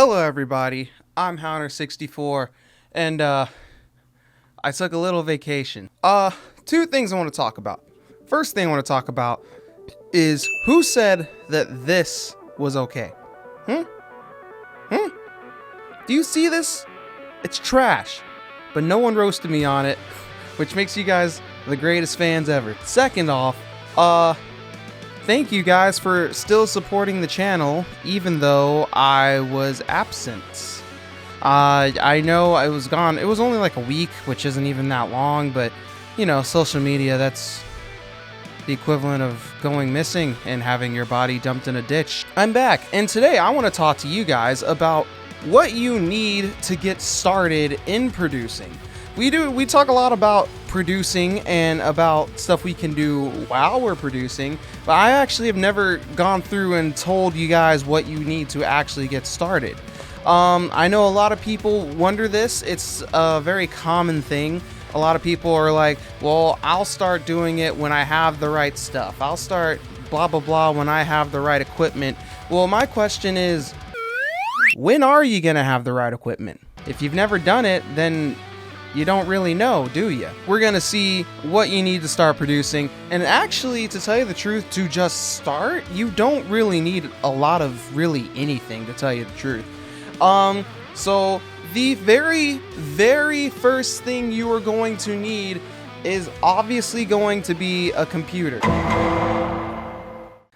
Hello everybody, I'm Howner64, and I took a little vacation. Two things I want to talk about. First thing I want to talk about is who said that this was okay? Do you see this? It's trash, but no one roasted me on it, which makes you guys the greatest fans ever. Second off, thank you guys for still supporting the channel, even though I was absent. I know I was gone. It was only like a week, which isn't even that long, but you know, social media, that's the equivalent of going missing and having your body dumped in a ditch. I'm back, and today I want to talk to you guys about what you need to get started in producing. We talk a lot about producing and about stuff we can do while we're producing, but I actually have never gone through and told you guys what you need to actually get started. I know a lot of people wonder this. It's a very common thing. A lot of people are like, well, I'll start doing it when I have the right stuff. I'll start blah, blah, blah when I have the right equipment. Well, my question is, when are you going to have the right equipment? If you've never done it, then you don't really know, do you? We're going to see what you need to start producing. And actually, to tell you the truth, to just start, you don't really need a lot of really anything, to tell you the truth. So the very first thing you are going to need is obviously going to be a computer.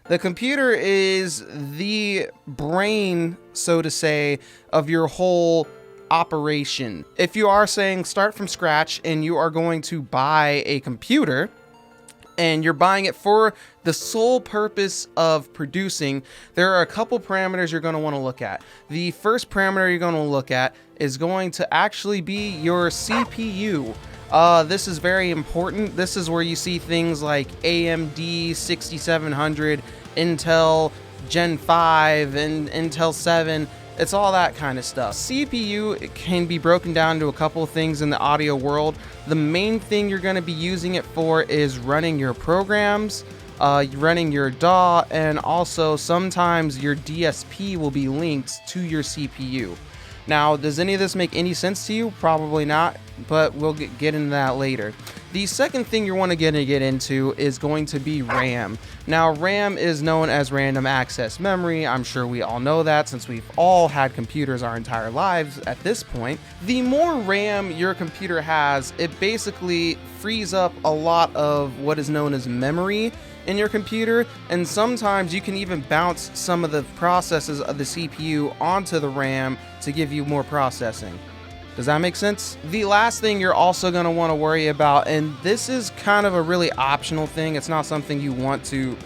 The computer is the brain, so to say, of your whole operation. If you are saying start from scratch and you are going to buy a computer and you're buying it for the sole purpose of producing, there are a couple parameters you're going to want to look at. The first parameter you're going to look at is going to actually be your CPU. This is very important. This is where you see things like AMD 6700, Intel Gen 5, and Intel 7. It's all that kind of stuff. CPU can be broken down to a couple of things in the audio world. The main thing you're going to be using it for is running your programs, running your DAW, and also sometimes your DSP will be linked to your CPU. Now, does any of this make any sense to you? Probably not, but we'll get into that later. The second thing you want to get into is going to be RAM. Now, RAM is known as random access memory. I'm sure we all know that since we've all had computers our entire lives at this point. The more RAM your computer has, it basically frees up a lot of what is known as memory in your computer, and sometimes you can even bounce some of the processes of the CPU onto the RAM to give you more processing. Does that make sense? The last thing you're also going to want to worry about, and this is kind of a really optional thing, it's not something you want to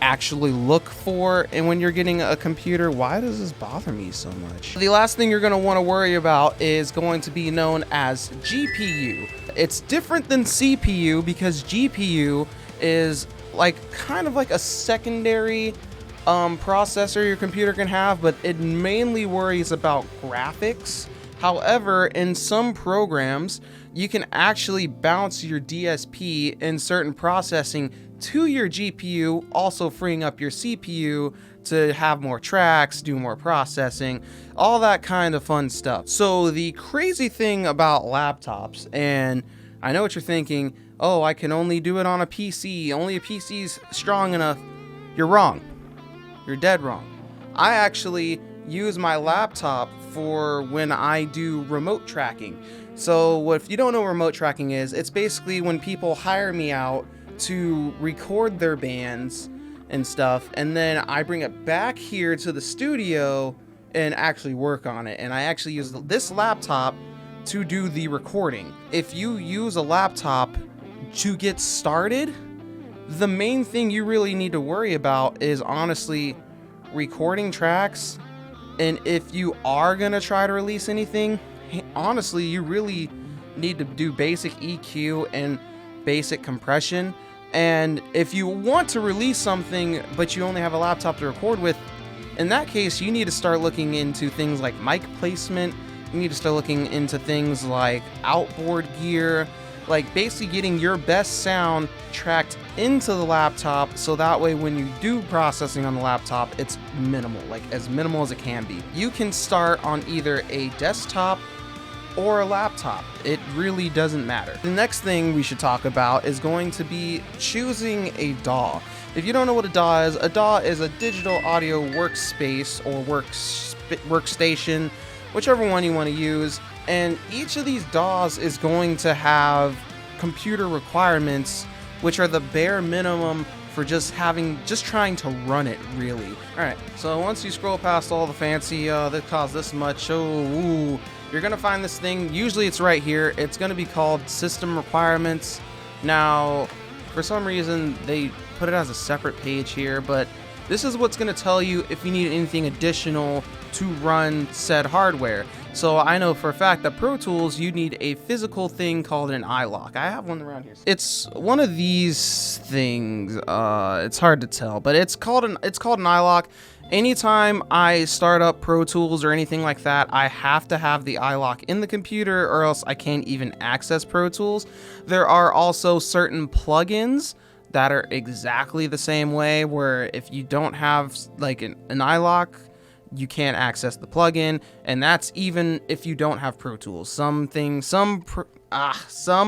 actually look for, and when you're getting a computer, why does this bother me so much? The last thing you're going to want to worry about is going to be known as GPU. It's different than CPU because GPU is kind of like a secondary processor your computer can have, but it mainly worries about graphics. However, in some programs, you can actually bounce your DSP and certain processing to your GPU, also freeing up your CPU to have more tracks, do more processing, all that kind of fun stuff. So the crazy thing about laptops, and I know what you're thinking, oh, I can only do it on a PC, only a PC's strong enough. You're wrong. You're dead wrong. I actually use my laptop for when I do remote tracking. So if you don't know what remote tracking is, it's basically when people hire me out to record their bands and stuff, and then I bring it back here to the studio and actually work on it. And I actually use this laptop to do the recording. If you use a laptop to get started, the main thing you really need to worry about is honestly recording tracks. And if you are gonna try to release anything, honestly, you really need to do basic EQ and basic compression. And if you want to release something but you only have a laptop to record with, in that case you need to start looking into things like mic placement. You need to start looking into things like outboard gear. like basically getting your best sound tracked into the laptop, so that way when you do processing on the laptop, it's minimal, like as minimal as it can be. You can start on either a desktop or a laptop. It really doesn't matter. The next thing we should talk about is going to be choosing a DAW. If you don't know what a DAW is a digital audio workspace or workstation, whichever one you want to use. And each of these DAWs is going to have computer requirements, which are the bare minimum for just trying to run it, really. All right, so once you scroll past all the fancy, that costs this much, you're gonna find this thing. Usually it's right here. It's gonna be called System Requirements. Now, for some reason, they put it as a separate page here, but this is what's gonna tell you if you need anything additional to run said hardware. So I know for a fact that Pro Tools, you need a physical thing called an iLok. I have one around here. It's one of these things. It's hard to tell, but it's called an iLok. Anytime I start up Pro Tools or anything like that, I have to have the iLok in the computer or else I can't even access Pro Tools. There are also certain plugins that are exactly the same way, where if you don't have like an iLok, you can't access the plugin, and that's even if you don't have Pro Tools. Some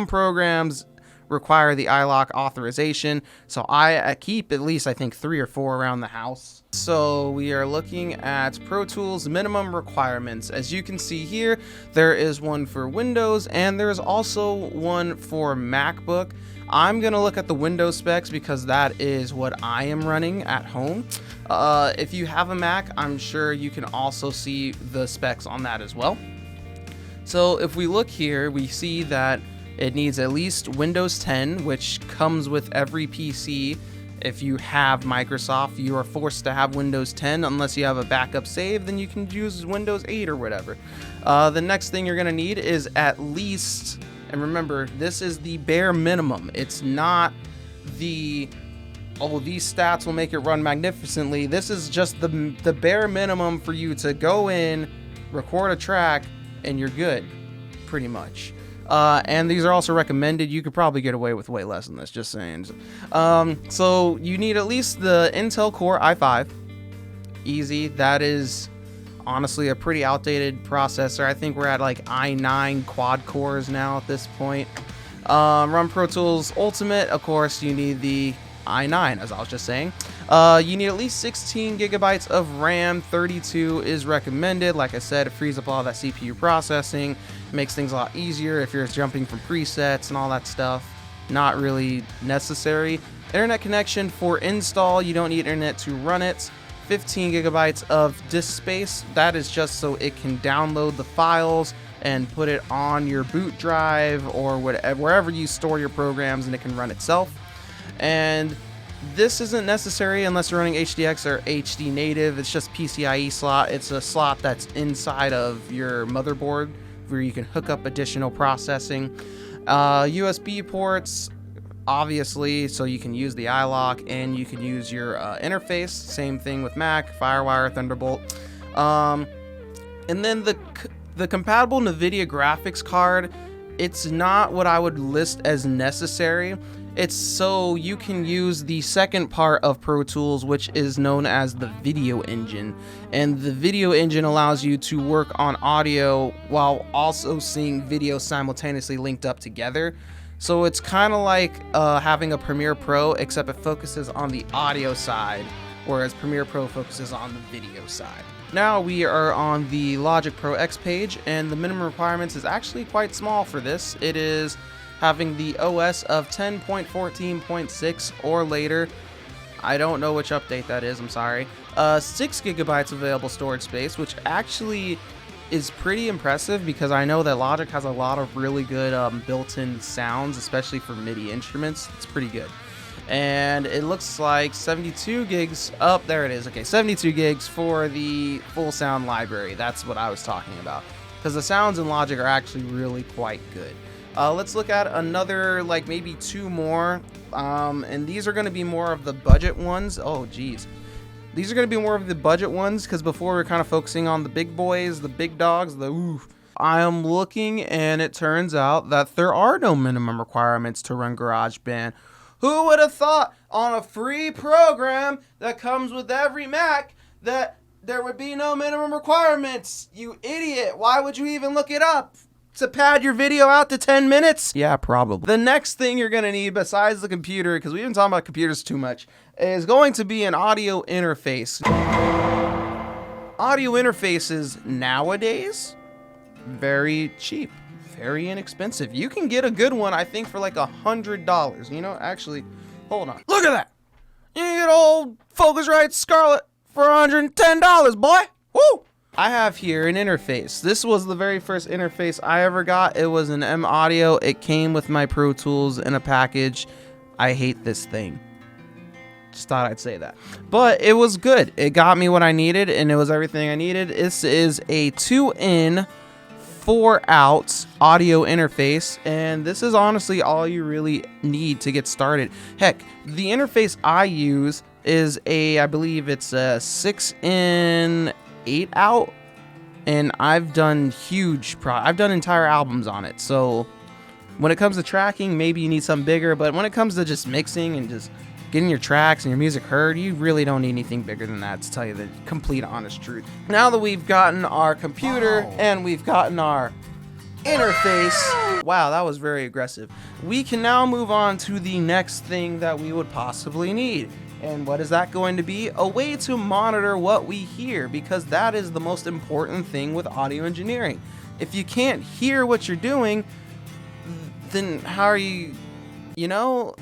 programs require the iLok authorization, so I keep at least I think 3 or 4 around the house. So we are looking at Pro Tools minimum requirements. As you can see here, there is one for Windows and there's also one for MacBook. I'm gonna look at the Windows specs because that is what I am running at home. If you have a Mac, I'm sure you can also see the specs on that as well. So if we look here, we see that it needs at least Windows 10, which comes with every PC. If you have Microsoft, you are forced to have Windows 10 unless you have a backup save, then you can use Windows 8 or whatever. The next thing you're gonna need is at least, and remember, this is the bare minimum. It's not the, oh, these stats will make it run magnificently. This is just the bare minimum for you to go in, record a track, and you're good, pretty much. And these are also recommended. You could probably get away with way less than this, just saying. So you need at least the Intel Core i5. Easy. That is honestly a pretty outdated processor. I think we're at like i9 quad cores now at this point. Run Pro Tools Ultimate, of course, you need the i9, as I was just saying. You need at least 16 gigabytes of RAM. 32 is recommended. Like I said, it frees up all that CPU processing, makes things a lot easier if you're jumping from presets and all that stuff. Not really necessary. Internet connection for install, you don't need internet to run it. 15 gigabytes of disk space, that is just so it can download the files and put it on your boot drive or whatever, wherever you store your programs, and it can run itself. And this isn't necessary unless you're running HDX or HD native. It's just PCIe slot. It's a slot that's inside of your motherboard where you can hook up additional processing. USB ports, obviously, so you can use the iLok and you can use your interface. Same thing with Mac, FireWire, Thunderbolt. And then the compatible NVIDIA graphics card, it's not what I would list as necessary. It's so you can use the second part of Pro Tools, which is known as the video engine. And the video engine allows you to work on audio while also seeing video simultaneously linked up together. So it's kind of like having a Premiere Pro, except it focuses on the audio side, whereas Premiere Pro focuses on the video side. Now we are on the Logic Pro X page, and the minimum requirements is actually quite small for this. It is having the OS of 10.14.6 or later. I don't know which update that is, I'm sorry. 6 gigabytes available storage space, which actually is pretty impressive because I know that Logic has a lot of really good built-in sounds, especially for MIDI instruments. It's pretty good. And it looks like 72 gigs, oh, there it is, okay, 72 gigs for the full sound library. That's what I was talking about, because the sounds in Logic are actually really quite good. Let's look at another, like maybe 2 more, and these are going to be more of the budget ones. Oh, geez. These are going to be more of the budget ones, because before we were kind of focusing on the big boys, the big dogs, I am looking, and it turns out that there are no minimum requirements to run GarageBand. Who would have thought on a free program that comes with every Mac that there would be no minimum requirements? You idiot. Why would you even look it up? To pad your video out to 10 minutes? Yeah, probably. The next thing you're going to need besides the computer, because we've been talking about computers too much, is going to be an audio interface. Audio interfaces nowadays, very cheap, very inexpensive. You can get a good one, I think, for like $100. You know, actually, hold on. Look at that. You can get old Focusrite Scarlett for $110, boy. Woo! I have here an interface. This was the very first interface I ever got. It was an M Audio. It came with my Pro Tools in a package. I hate this thing. Just thought I'd say that. But it was good. It got me what I needed, and it was everything I needed. This is a 2-in, 4-out audio interface, and this is honestly all you really need to get started. Heck, the interface I use is I believe it's a 6-in, 8-out, and I've done I've done entire albums on it. So when it comes to tracking, maybe you need something bigger, but when it comes to just mixing and just getting your tracks and your music heard, you really don't need anything bigger than that, to tell you the complete honest truth. Now that we've gotten our computer and we've gotten our interface, wow, that was very aggressive, we can now move on to the next thing that we would possibly need. And what is that going to be? A way to monitor what we hear, because that is the most important thing with audio engineering. If you can't hear what you're doing, then how are you,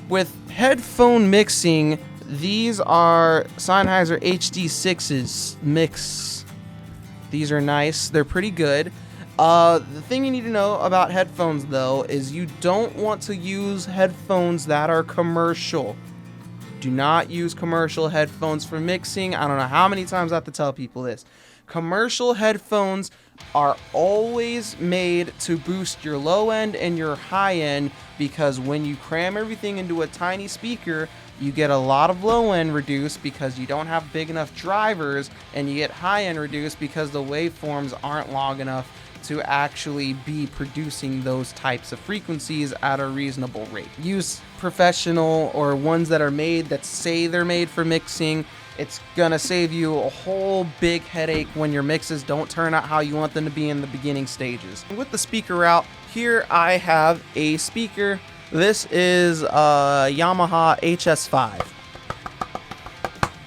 with headphone mixing, these are Sennheiser HD6's mix. These are nice. They're pretty good. The thing you need to know about headphones, though, is you don't want to use headphones that are commercial. Do not use commercial headphones for mixing. I don't know how many times I have to tell people this. Commercial headphones are always made to boost your low end and your high end, because when you cram everything into a tiny speaker, you get a lot of low end reduced because you don't have big enough drivers, and you get high end reduced because the waveforms aren't long enough to actually be producing those types of frequencies at a reasonable rate. Use professional or ones that are made that say they're made for mixing. It's gonna save you a whole big headache when your mixes don't turn out how you want them to be in the beginning stages. With the speaker route, here I have a speaker. This is a Yamaha HS5.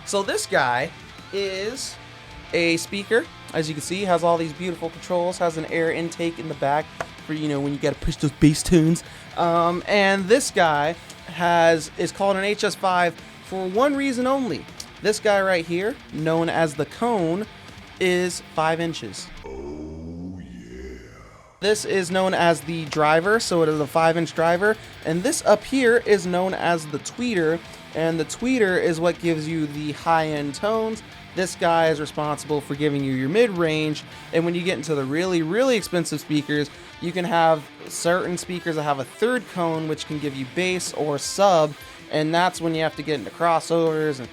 So this guy is a speaker. As you can see, has all these beautiful controls, has an air intake in the back for, when you gotta push those bass tunes. And this guy is called an HS5 for one reason only. This guy right here, known as the cone, is 5 inches. Oh yeah. This is known as the driver, so it is a 5-inch driver. And this up here is known as the tweeter, and the tweeter is what gives you the high-end tones. This guy is responsible for giving you your mid-range, and when you get into the really, really expensive speakers, you can have certain speakers that have a third cone, which can give you bass or sub, and that's when you have to get into crossovers. And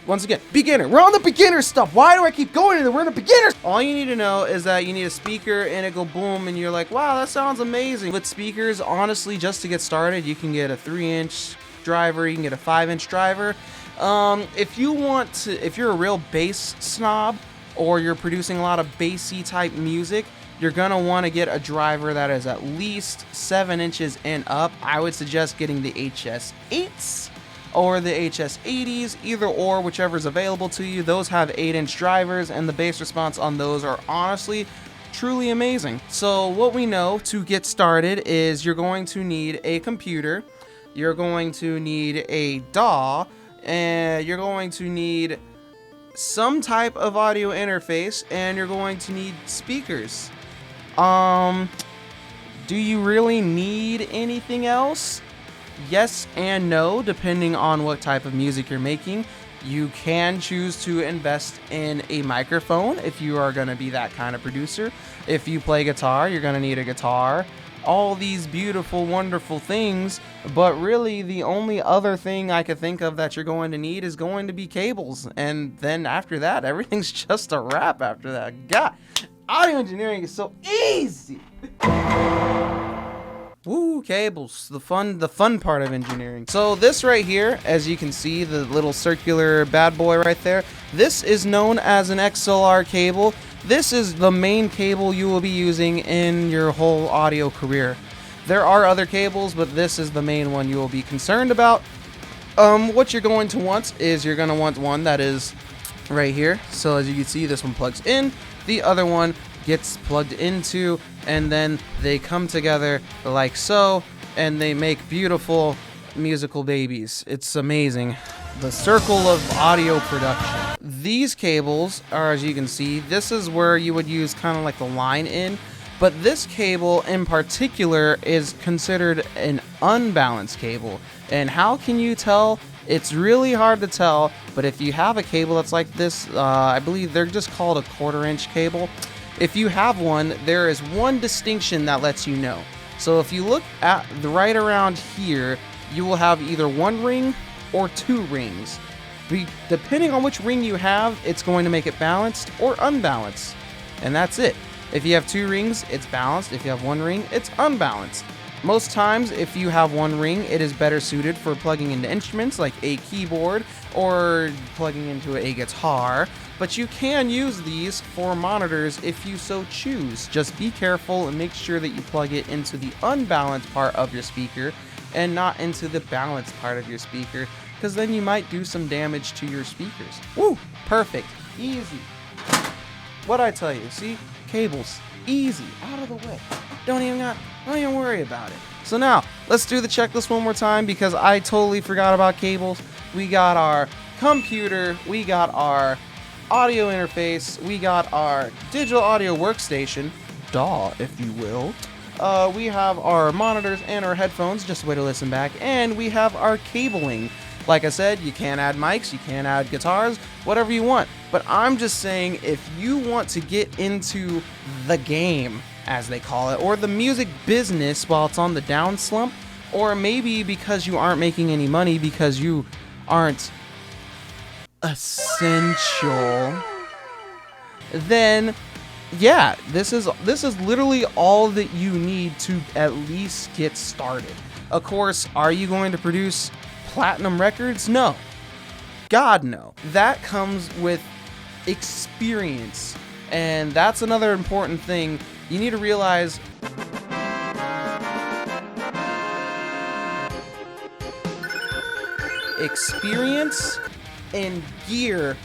once again, beginner. We're on the beginner stuff. Why do I keep going into we're in the beginners? All you need to know is that you need a speaker and it go boom, and you're like, wow, that sounds amazing. With speakers, honestly, just to get started, you can get a 3-inch driver, you can get a 5-inch driver. If you're a real bass snob, or you're producing a lot of bassy type music, you're gonna want to get a driver that is at least 7 inches and up. I would suggest getting the HS8s or the HS80s, either or, whichever is available to you. Those have 8-inch drivers, and the bass response on those are honestly truly amazing. So what we know to get started is you're going to need a computer, you're going to need a DAW, and you're going to need some type of audio interface, and you're going to need speakers. Do you really need anything else? Yes and no, depending on what type of music you're making. You can choose to invest in a microphone if you are going to be that kind of producer. If you play guitar, you're going to need a guitar. All these beautiful, wonderful things, but really the only other thing I could think of that you're going to need is going to be cables, and then after that, everything's just a wrap after that. God, Audio engineering is so easy. Woo, cables, the fun part of engineering. So this right here, as you can see, the little circular bad boy right there, this is known as an XLR cable. This is the main cable you will be using in your whole audio career. There are other cables, but this is the main one you will be concerned about. What you're going to want is you're going to want one that is right here. So as you can see, this one plugs in, the other one gets plugged into, and then they come together like so, and they make beautiful musical babies. It's amazing. The circle of audio production. These cables are, as you can see, this is where you would use kind of like the line in, but this cable in particular is considered an unbalanced cable. And how can you tell? It's really hard to tell, but if you have a cable that's like this, I believe they're just called a 1/4 inch cable. If you have one, there is one distinction that lets you know. So if you look at the right around here, you will have either one ring or two rings. Depending on which ring you have, it's going to make it balanced or unbalanced. And that's it. If you have two rings, it's balanced. If you have one ring, it's unbalanced. Most times, if you have one ring, it is better suited for plugging into instruments like a keyboard or plugging into a guitar. But you can use these for monitors if you so choose. Just be careful and make sure that you plug it into the unbalanced part of your speaker and not into the balanced part of your speaker, because then you might do some damage to your speakers. Woo! Perfect. Easy. What'd I tell you? See? Cables. Easy. Out of the way. Don't even worry about it. So now, let's do the checklist one more time, because I totally forgot about cables. We got our computer. We got our audio interface. We got our digital audio workstation. DAW, if you will. We have our monitors and our headphones, just a way to listen back. And we have our cabling. Like I said, you can add mics, you can add guitars, whatever you want. But I'm just saying, if you want to get into the game, as they call it, or the music business while it's on the down slump, or maybe because you aren't making any money because you aren't essential, then yeah, this is literally all that you need to at least get started. Of course, are you going to produce platinum records? No. God, no. That comes with experience. And that's another important thing. You need to realize experience and gear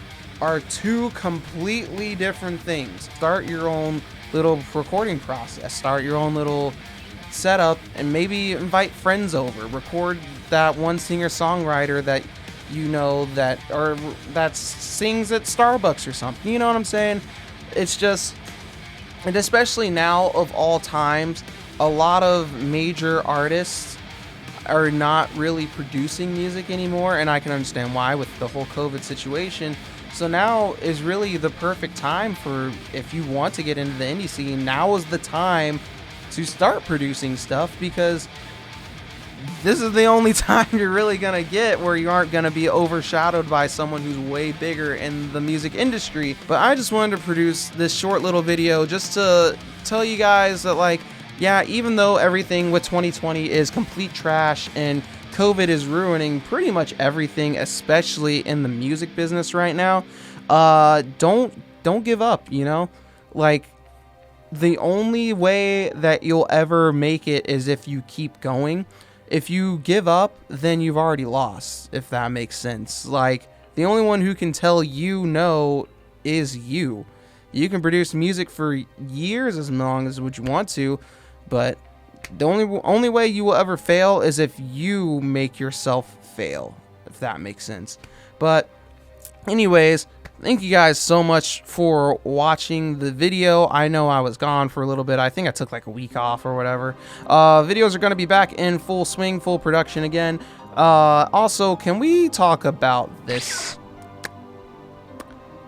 are two completely different things. Start your own little recording process. Start your own little setup and maybe invite friends over. Record that one singer-songwriter that you know that sings at Starbucks or something. You know what I'm saying? It's just, and especially now of all times, a lot of major artists are not really producing music anymore, and I can understand why with the whole COVID situation. So now is really the perfect time for, if you want to get into the indie scene, now is the time to start producing stuff, because this is the only time you're really gonna get where you aren't gonna be overshadowed by someone who's way bigger in the music industry. But I just wanted to produce this short little video just to tell you guys that, like, yeah, even though everything with 2020 is complete trash and COVID is ruining pretty much everything, especially in the music business right now, don't give up, you know? Like, the only way that you'll ever make it is if you keep going. If you give up, then you've already lost, if that makes sense. Like, the only one who can tell you no is you. You can produce music for years as long as what you want to, but the only way you will ever fail is if you make yourself fail, if that makes sense. But anyways, thank you guys so much for watching the video. I know I was gone for a little bit. I think I took like a week off or whatever. Videos are going to be back in full swing, full production again. Also, can we talk about this?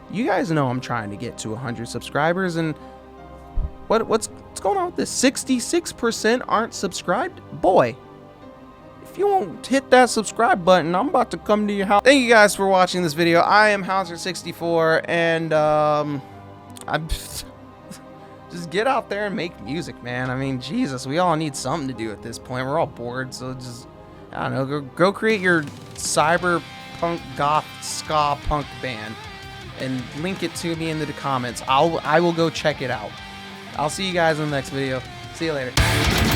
You guys know I'm trying to get to 100 subscribers, and what's going on with this? 66% aren't subscribed? Boy, if you won't hit that subscribe button, I'm about to come to your house. Thank you guys for watching this video. I am Hauser64, and just get out there and make music, man. I mean, Jesus, we all need something to do at this point. We're all bored, so just, I don't know, go create your cyberpunk goth ska punk band and link it to me in the comments. I will go check it out. I'll see you guys in the next video. See you later.